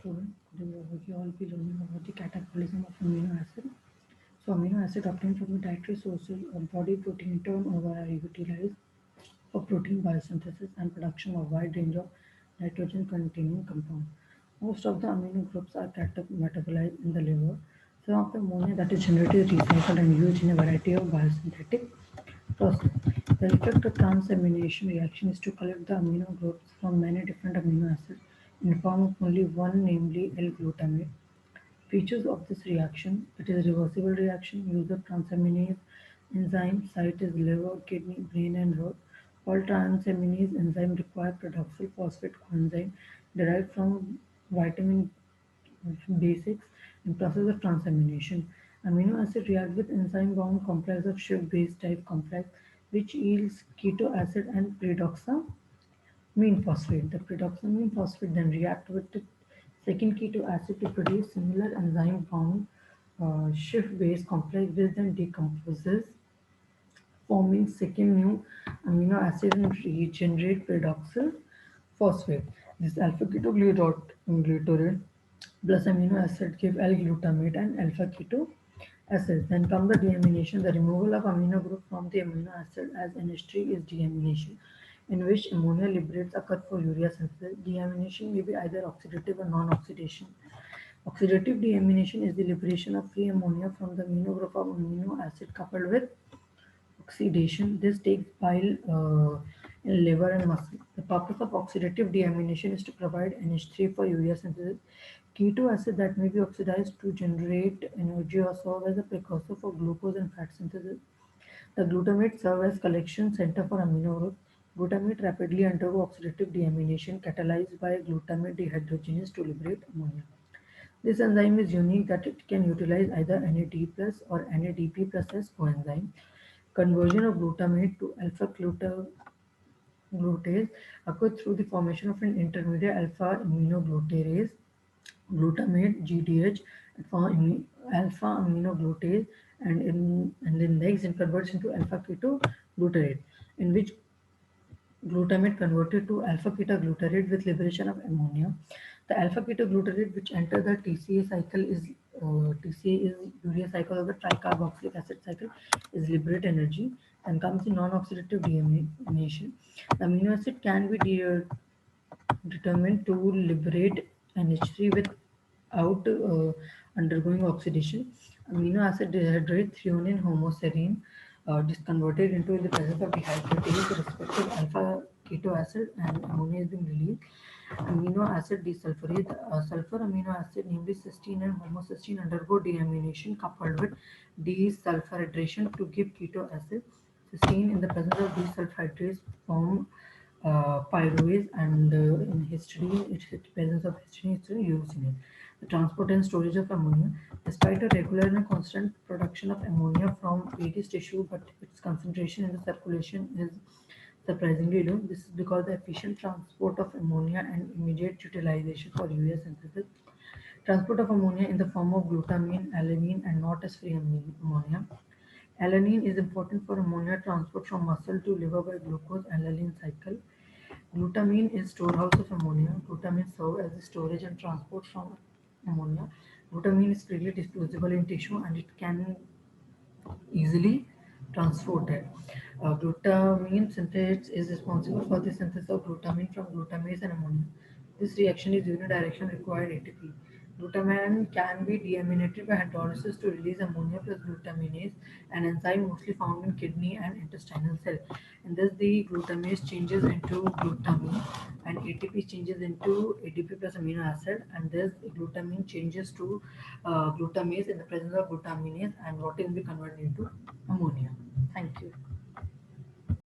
student. Today we will all be learning about the catabolism of amino acid. So amino acid obtained from the dietary sources of body protein turnover are utilized for protein biosynthesis and production of wide range of nitrogen containing compounds. Most of the amino groups are metabolized in the liver. Some of the ammonia that is generated is recycled and used in a variety of biosynthetic process. The effect of transamination reaction is to collect the amino groups from many different amino acids in the form of only one, namely L-glutamate. Features of this reaction: it is a reversible reaction. Use of transaminase enzyme site is liver, kidney, brain, and heart. All transaminase enzyme require peroxyl phosphate coenzyme derived from vitamin B6 in process of transamination. Amino acid react with enzyme-bound complex of Schiff-base type complex, which yields keto acid and pyridoxamine phosphate. The pyridoxamine phosphate then react with the second keto acid to produce similar enzyme-bound Schiff-base complex, which then decomposes, forming second new amino acid and regenerate pyridoxal phosphate. This alpha-ketoglutarate plus amino acid give L-glutamate and alpha-keto acids. Then comes the deamination. The removal of amino group from the amino acid as NH3 is deamination, in which ammonia liberates occur for urea synthesis. Deamination may be either oxidative or non-oxidation. Oxidative deamination is the liberation of free ammonia from the amino group of amino acid coupled with oxidation. This takes bile in liver and muscle. The purpose of oxidative deamination is to provide NH3 for urea synthesis. Keto acid that may be oxidized to generate energy or serve as a precursor for glucose and fat synthesis. The glutamate serves as collection center for amino groups. Glutamate rapidly undergo oxidative deamination catalyzed by glutamate dehydrogenase to liberate ammonia. This enzyme is unique that it can utilize either NAD plus or NADP plus as coenzyme. Conversion of glutamate to alpha-glutatase occurs through the formation of an intermediate alpha-aminoglutarase, glutamate (GDH), alpha-aminoglutatase, and then next it converts into alpha-ketoglutarate, in which glutamate converted to alpha-ketoglutarate with liberation of ammonia. The alpha-ketoglutarate which enter the TCA cycle is TCA is urea cycle or the tricarboxylic acid cycle is liberate energy and comes in non-oxidative deamination. The amino acid can be determined to liberate NH3 without undergoing oxidation. Amino acid dehydrate threonine homoserine is converted into in the presence of dehydratase, respective alpha keto acid and ammonia is being released. Amino acid desulfurate, sulfur amino acid, namely cysteine and homocysteine, undergo deamination coupled with desulfurization to give keto acid. Cysteine, in the presence of desulfurase, form pyruvase, and in histidine, its presence of histidine is leucine. The transport and storage of ammonia. Despite a regular and constant production of ammonia from various tissue, but its concentration in the circulation is surprisingly low. This is because the efficient transport of ammonia and immediate utilization for urea synthesis. Transport of ammonia in the form of glutamine, alanine, and not as free ammonia. Alanine is important for ammonia transport from muscle to liver by glucose alanine cycle. Glutamine is storehouse of ammonia. Glutamine serves as a storage and transport from ammonia. Glutamine is freely diffusible in tissue and it can easily transported. Glutamine synthase is responsible for the synthesis of glutamine from glutamase and ammonia. This reaction is unidirectional, required ATP. Glutamine can be deaminated by hydrolysis to release ammonia plus glutaminase, an enzyme mostly found in kidney and intestinal cell. And thus the glutamase changes into glutamine and ATP changes into ADP plus amino acid, and thus glutamine changes to glutamase in the presence of glutaminase, and what is be converted into ammonia. Thank you.